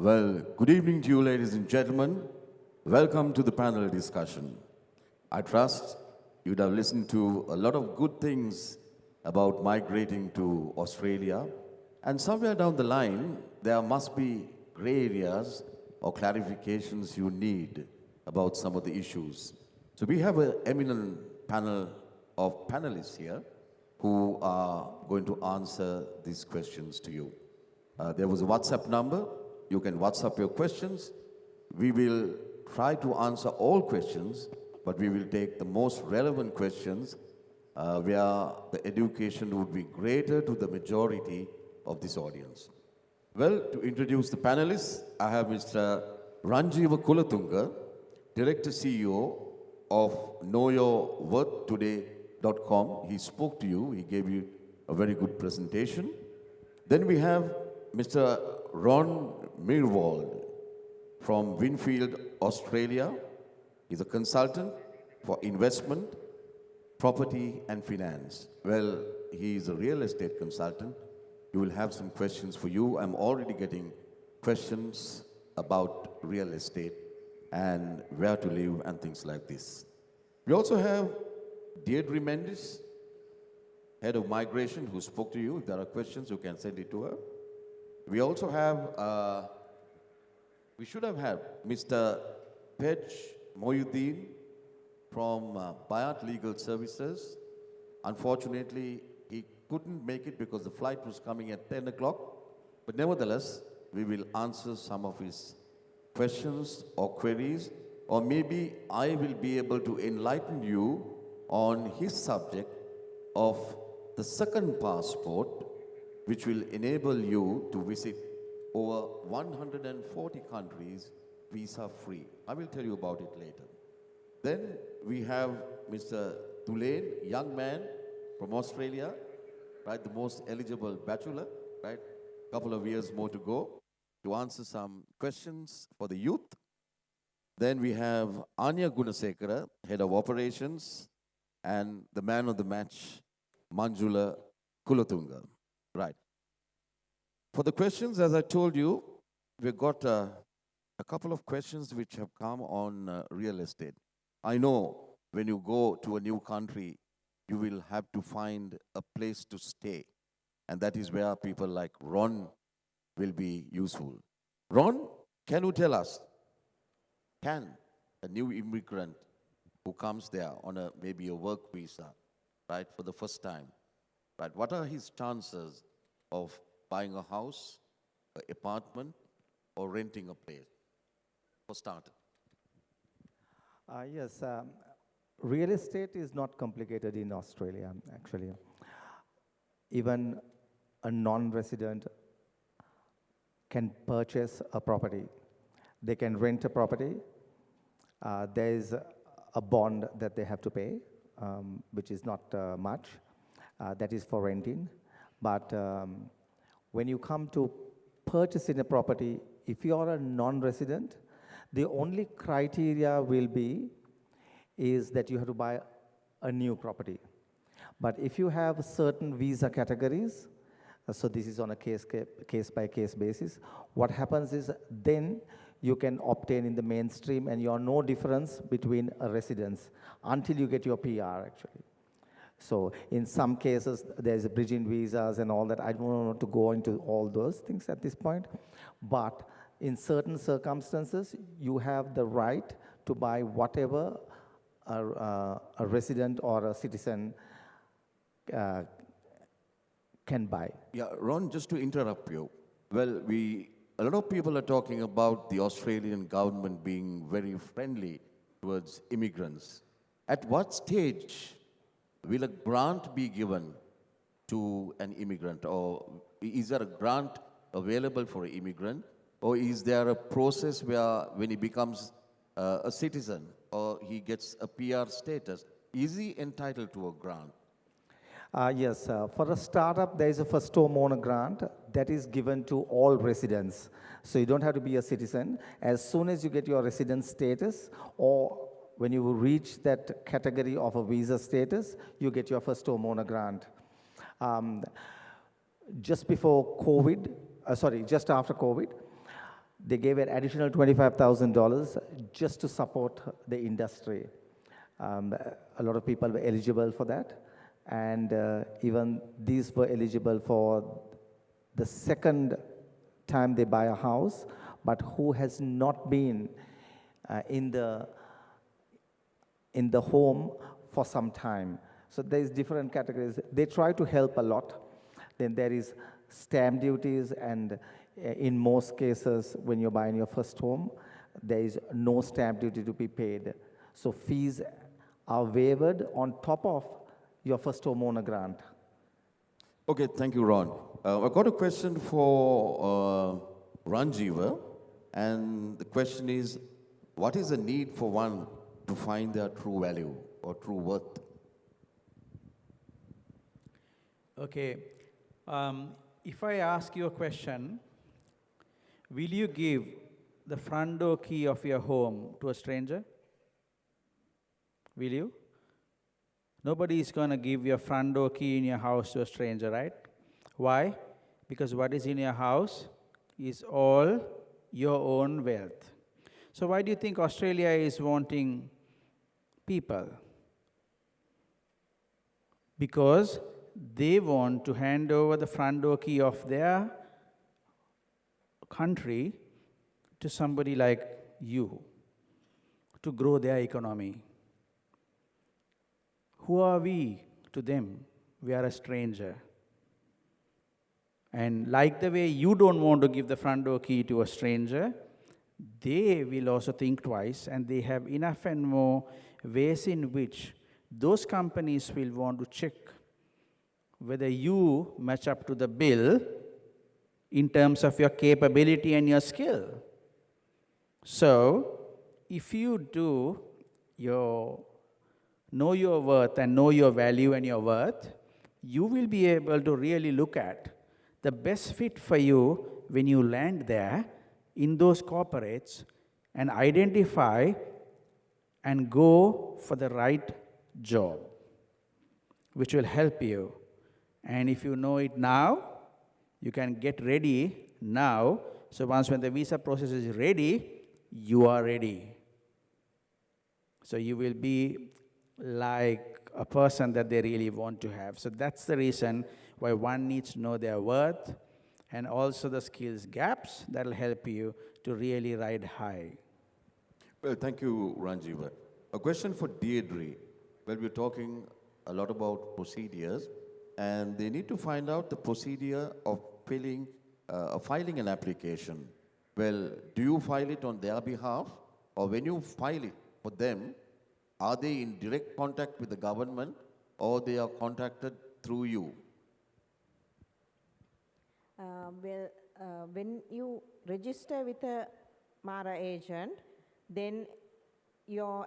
Well, good evening to you, ladies and gentlemen. Welcome to the panel discussion. I trust you'd have listened to a lot of good things about migrating to Australia, and somewhere down the line, there must be gray areas or clarifications you need about some of the issues. So we have an eminent panel of panelists here who are going to answer these questions to you. There was a WhatsApp number. You can WhatsApp your questions. We will try to answer all questions, but we will take the most relevant questions where the education would be greater to the majority of this audience. Well, to introduce the panelists, I have Mr. Ranjeewa Kulatunga, Director CEO of knowyourworthtoday.com. He spoke to you. He gave you a very good presentation. Then we have Mr. Ron Meerwald from Winfield, Australia. He's a consultant for investment, property, and finance. Well, he's a real estate consultant. He will have some questions for you. I'm already getting questions about real estate and where to live and things like this. We also have Deirdre Mendis, Head of Migration, who spoke to you. If there are questions, you can send it to her. We also have, we should have had Mr. Pej Moyuddin from Bayat Legal Services. Unfortunately, he couldn't make it because the flight was coming at 10 o'clock. But nevertheless, we will answer some of his questions or queries, or maybe I will be able to enlighten you on his subject of the second passport, which will enable you to visit over 140 countries visa-free. I will tell you about it later. Then we have Mr. Dulain, young man from Australia, right, the most eligible bachelor, right, couple of years more to go, to answer some questions for the youth. Then we have Annya Gunasekara, Head of Operations, and the man of the match, Manjula Kulatunga. Right. For the questions, as I told you, we've got a couple of questions which have come on real estate. I know when you go to a new country, you will have to find a place to stay. And that is where people like Ron will be useful. Ron, can you tell us, can a new immigrant who comes there on maybe a work visa, right, for the first time, right, what are his chances of buying a house, an apartment, or renting a place, for starters? Yes, real estate is not complicated in Australia, actually. Even a non-resident can purchase a property. They can rent a property. There is a bond that they have to pay, which is not much. That is for renting. But when you come to purchasing a property, if you are a non-resident, the only criteria will be is that you have to buy a new property. But if you have certain visa categories, so this is on a case-by-case basis, what happens is then you can obtain in the mainstream and you are no difference between a residence until you get your PR, actually. So in some cases, there's a bridging visas and all that. I don't want to go into all those things at this point. But in certain circumstances, you have the right to buy whatever a resident or a citizen can buy. Yeah, Ron, just to interrupt you. Well, a lot of people are talking about the Australian government being very friendly towards immigrants. At what stage will a grant be given to an immigrant? Or is there a grant available for an immigrant? Or is there a process where when he becomes a citizen or he gets a PR status, is he entitled to a grant? Yes, for a startup, there is a first homeowner grant that is given to all residents. So you don't have to be a citizen. As soon as you get your resident status, or when you reach that category of a visa status, you get your first homeowner grant. Just after COVID, They gave an additional $25,000 just to support the industry. A lot of people were eligible for that, and even these were eligible for the second time they buy a house, but who has not been in the home for some time. So there's different categories. They try to help a lot. Then there is stamp duties, and in most cases, when you're buying your first home, there is no stamp duty to be paid. So fees are waived on top of your first homeowner grant. Okay, thank you, Ron. I've got a question for Ranjeewa, and the question is, what is the need for one to find their true value or true worth? Okay. If I ask you a question, will you give the front door key of your home to a stranger? Will you? Nobody is going to give your front door key in your house to a stranger, right? Why? Because what is in your house is all your own wealth. So why do you think Australia is wanting people? Because they want to hand over the front door key of their country to somebody like you to grow their economy. Who are we to them? We are a stranger. And like the way you don't want to give the front door key to a stranger, they will also think twice, and they have enough and more ways in which those companies will want to check whether you match up to the bill in terms of your capability and your skill. So, if you do know your worth and know your value and your worth, you will be able to really look at the best fit for you when you land there in those corporates and identify and go for the right job, which will help you. And if you know it now, you can get ready now. So once when the visa process is ready, you are ready. So you will be like a person that they really want to have. So that's the reason why one needs to know their worth and also the skills gaps that will help you to really ride high. Well, thank you, Ranjeewa. A question for Deirdre. Well, we're talking a lot about procedures, and they need to find out the procedure of filing an application. Well, do you file it on their behalf, or when you file it for them, are they in direct contact with the government, or they are contacted through you? When you register with a MARA agent, then your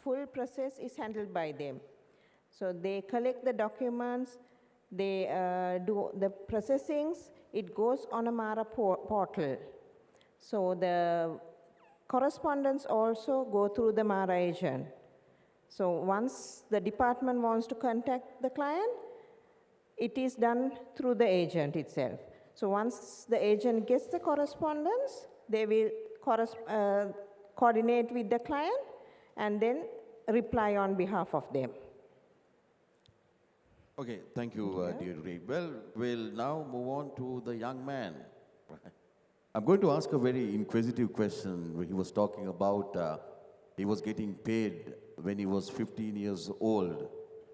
full process is handled by them. So they collect the documents, they do the processings, it goes on a MARA portal. So the correspondence also go through the MARA agent. So once the department wants to contact the client, it is done through the agent itself. So once the agent gets the correspondence, they will coordinate with the client and then reply on behalf of them. Okay, thank you, Deirdre. Well, we'll now move on to the young man. I'm going to ask a very inquisitive question. He was talking about he was getting paid when he was 15 years old,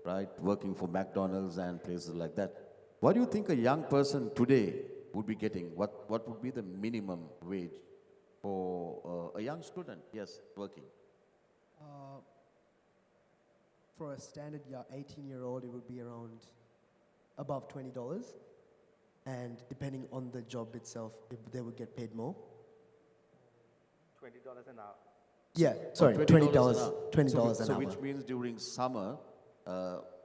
right, working for McDonald's and places like that. What do you think a young person today would be getting? What would be the minimum wage for a young student, yes, working? For a standard 18-year-old, it would be around above $20. And depending on the job itself, they would get paid more. $20 an hour. Yeah, sorry, $20 an hour. So which means during summer,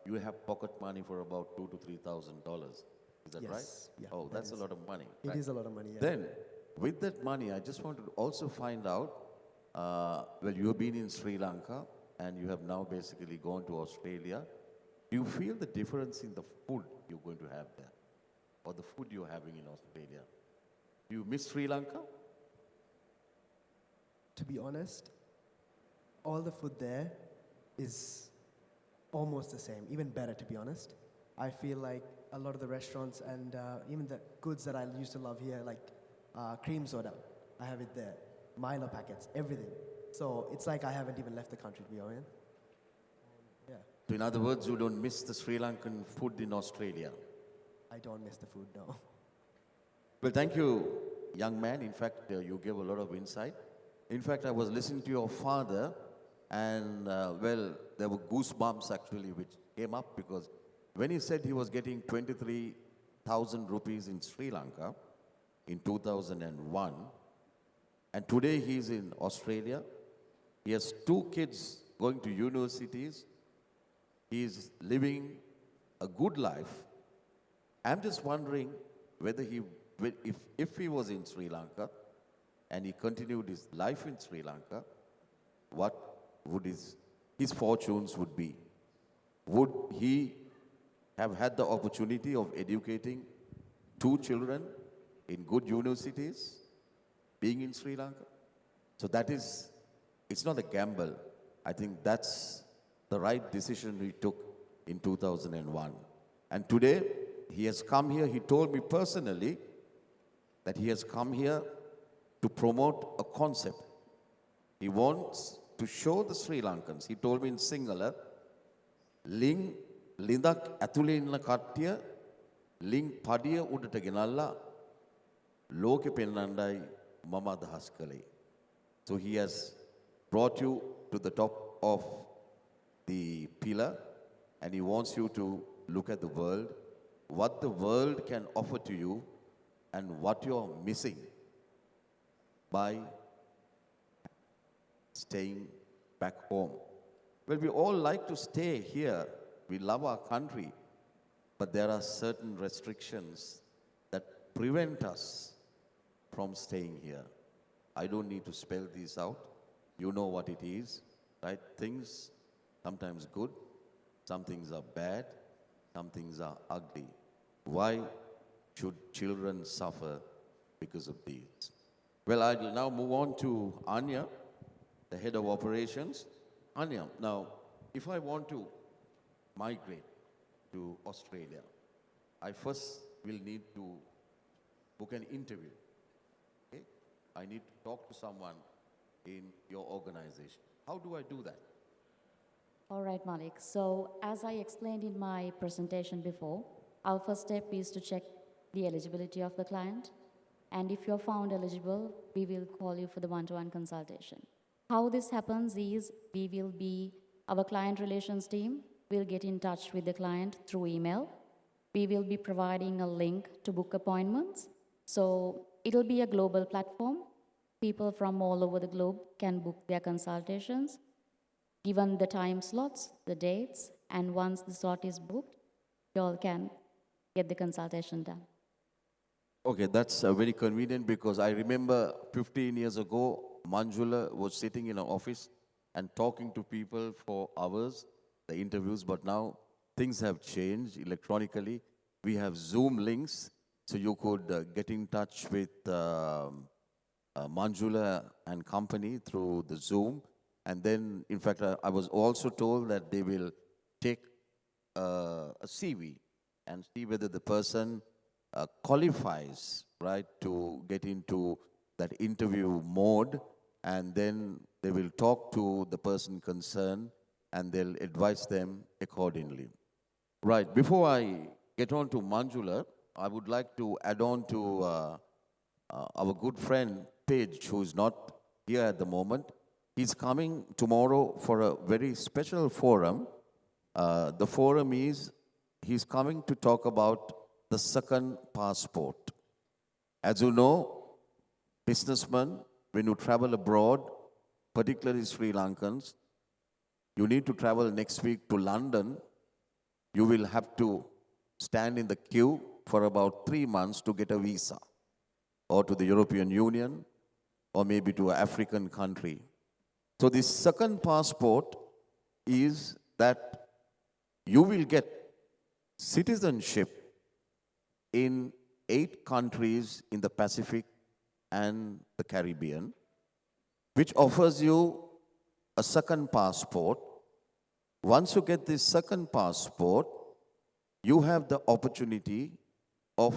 you have pocket money for about $2,000 to $3,000. Is that right? Yeah, oh, that's a lot of money. It is a lot of money, yeah. Then, with that money, I just want to also find out, well, you have been in Sri Lanka, and you have now basically gone to Australia. Do you feel the difference in the food you're going to have there, or the food you're having in Australia? Do you miss Sri Lanka? To be honest, all the food there is almost the same, even better to be honest. I feel like a lot of the restaurants and even the goods that I used to love here, like cream soda, I have it there. Milo packets, everything. So it's like I haven't even left the country, to be honest. Yeah, So in other words, you don't miss the Sri Lankan food in Australia. I don't miss the food, no. Well, thank you, young man. In fact, you gave a lot of insight. In fact, I was listening to your father, and well, there were goosebumps actually which came up because when he said he was getting 23,000 rupees in Sri Lanka in 2001, and today he's in Australia. He has 2 kids going to universities. He's living a good life. I'm just wondering whether if he was in Sri Lanka and he continued his life in Sri Lanka, what would his fortunes would be? Would he have had the opportunity of educating 2 children in good universities, being in Sri Lanka? So it's not a gamble. I think that's the right decision he took in 2001. And today, he has come here, he told me personally that he has come here to promote a concept. He wants to show the Sri Lankans, he told me in Sinhala, Lindak ඇතුලේ ඉන්න කට්ටිය link පඩිය උඩට ගෙනල්ලා ලෝකෙ පෙන්වන්නයි මම අදහස් කළේ. So he has brought you to the top of the pillar and he wants you to look at the world, what the world can offer to you and what you're missing by staying back home. Well, we all like to stay here. We love our country, but there are certain restrictions that prevent us from staying here. I don't need to spell these out. You know what it is, right? Things sometimes good, some things are bad, some things are ugly. Why should children suffer because of these? Well, I will now move on to Annya, the head of operations. Annya, now, if I want to migrate to Australia, I first will need to book an interview. Okay? I need to talk to someone in your organization. How do I do that? All right, Malik. So as I explained in my presentation before, our first step is to check the eligibility of the client. And if you're found eligible, we will call you for the one-to-one consultation. How this happens is our client relations team will get in touch with the client through email. We will be providing a link to book appointments. So it'll be a global platform. People from all over the globe can book their consultations, given the time slots, the dates, and once the slot is booked, you all can get the consultation done. Okay, that's very convenient because I remember 15 years ago, Manjula was sitting in an office and talking to people for hours, the interviews, but now things have changed electronically. We have Zoom links, so you could get in touch with Manjula and company through the Zoom. And then, in fact, I was also told that they will take a CV and see whether the person qualifies, right, to get into that interview mode, and then they will talk to the person concerned and they'll advise them accordingly. Right, before I get on to Manjula, I would like to add on to our good friend Page, who is not here at the moment. He's coming tomorrow for a very special forum. The forum is, he's coming to talk about the second passport. As you know, businessmen, when you travel abroad, particularly Sri Lankans, you need to travel next week to London. You will have to stand in the queue for about 3 months to get a visa, or to the European Union, or maybe to an African country. So this second passport is that you will get citizenship in 8 countries in the Pacific and the Caribbean, which offers you a second passport. Once you get this second passport, you have the opportunity of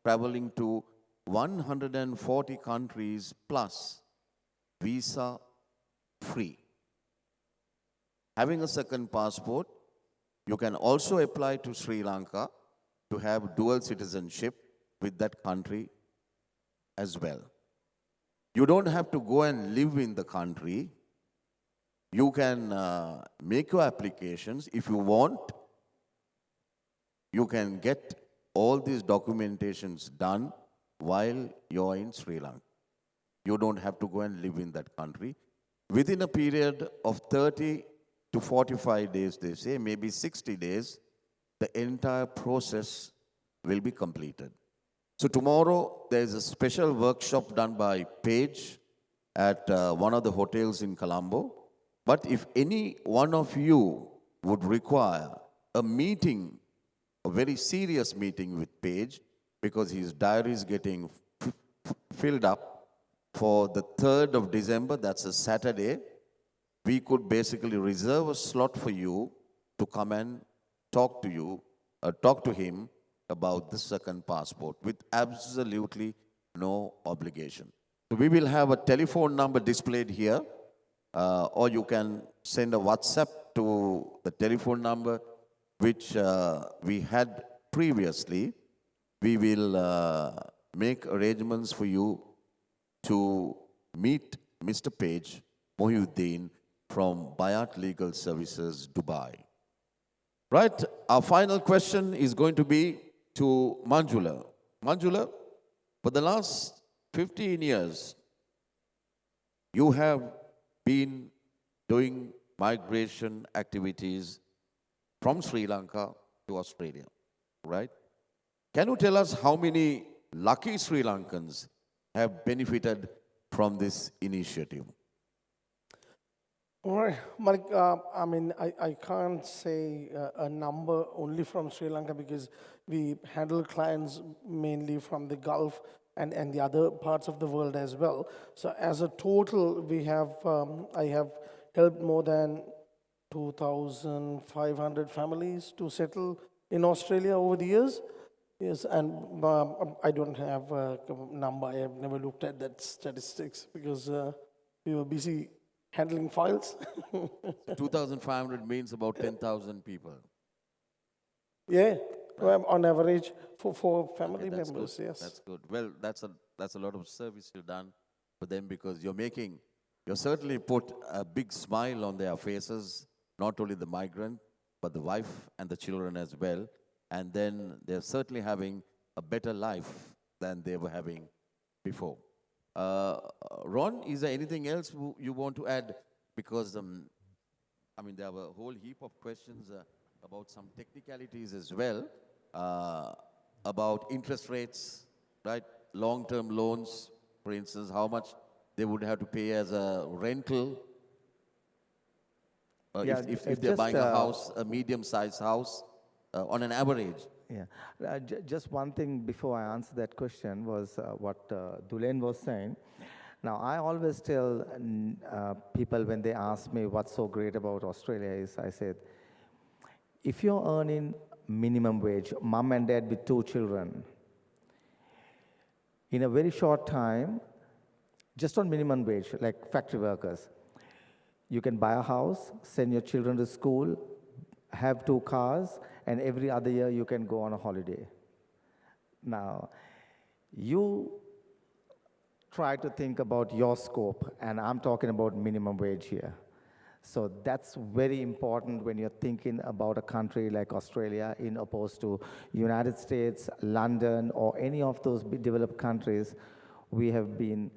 traveling to 140 countries plus visa free. Having a second passport, you can also apply to Sri Lanka to have dual citizenship with that country as well. You don't have to go and live in the country. You can make your applications. If you want, you can get all these documentations done while you're in Sri Lanka. You don't have to go and live in that country. Within a period of 30 to 45 days, they say, maybe 60 days, the entire process will be completed. So tomorrow, there is a special workshop done by Paige at one of the hotels in Colombo. But if any one of you would require a meeting, a very serious meeting with Paige, because his diary is getting filled up for the 3rd of December, that's a Saturday, we could basically reserve a slot for you to come and talk to him about the second passport with absolutely no obligation. So we will have a telephone number displayed here, or you can send a WhatsApp to the telephone number which we had previously. We will make arrangements for you to meet Mr. Page Mohiuddin from Bayat Legal Services, Dubai. Right, our final question is going to be to Manjula. Manjula, for the last 15 years, you have been doing migration activities from Sri Lanka to Australia, right? Can you tell us how many lucky Sri Lankans have benefited from this initiative? All right, Malik, I can't say a number only from Sri Lanka because we handle clients mainly from the Gulf and the other parts of the world as well. So as a total, we have, I have helped more than 2,500 families to settle in Australia over the years. Yes, and I don't have a number. I have never looked at that statistics because we were busy handling files. 2,500 means about 10,000 people. Yeah, well, on average for family Okay, that's members, good. yes. That's good. Well, that's a lot of service you've done for them because you certainly put a big smile on their faces, not only the migrant, but the wife and the children as well. And then they're certainly having a better life than they were having before. Ron, is there anything else you want to add? Because, there were a whole heap of questions about some technicalities as well, about interest rates, right? Long-term loans, for instance, how much they would have to pay as a rental if they're buying a house, a medium-sized house, on an average. Yeah, just one thing before I answer that question was what Dulain was saying. Now, I always tell people when they ask me what's so great about Australia is, I said, if you're earning minimum wage, mom and dad with 2 children, in a very short time, just on minimum wage, like factory workers, you can buy a house, send your children to school, have 2 cars, and every other year you can go on a holiday. Now, you try to think about your scope, and I'm talking about minimum wage here. So that's very important when you're thinking about a country like Australia in opposed to United States, London, or any of those developed countries we have been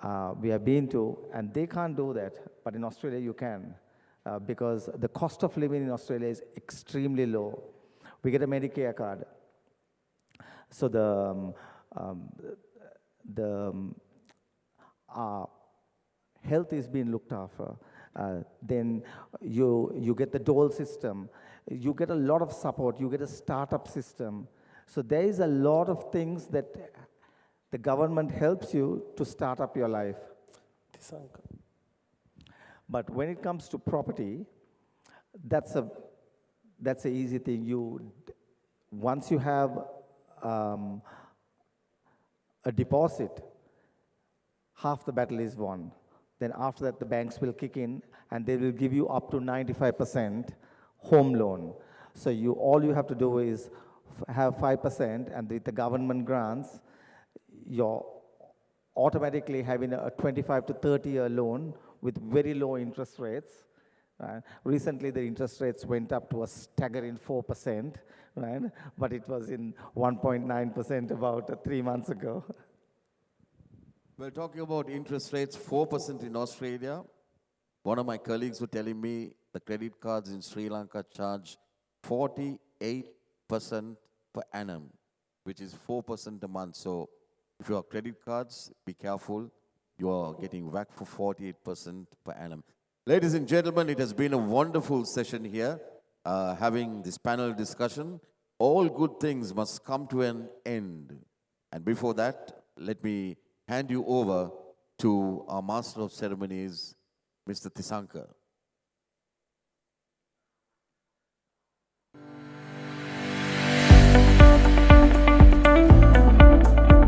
to, and they can't do that, but in Australia you can. Because the cost of living in Australia is extremely low. We get a Medicare card. So the health is being looked after. Then you get the dole system. You get a lot of support. You get a startup system. So there is a lot of things that The government helps you to start up your life. Tisanka. But when it comes to property, that's a easy thing. Once you have a deposit, half the battle is won. Then after that, the banks will kick in and they will give you up to 95% home loan. So all you have to do is have 5%, and with the government grants, you're automatically having a 25 to 30-year loan with very low interest rates. Right? Recently, the interest rates went up to a staggering 4%, right? But it was in 1.9% about 3 months ago. Well, talking about interest rates, 4% in Australia. One of my colleagues were telling me the credit cards in Sri Lanka charge 48% per annum, which is 4% a month. So if you have credit cards, be careful. You are getting whacked for 48% per annum. Ladies and gentlemen, it has been a wonderful session here, having this panel discussion. All good things must come to an end. And before that, let me hand you over to our Master of Ceremonies, Mr. Tisanka.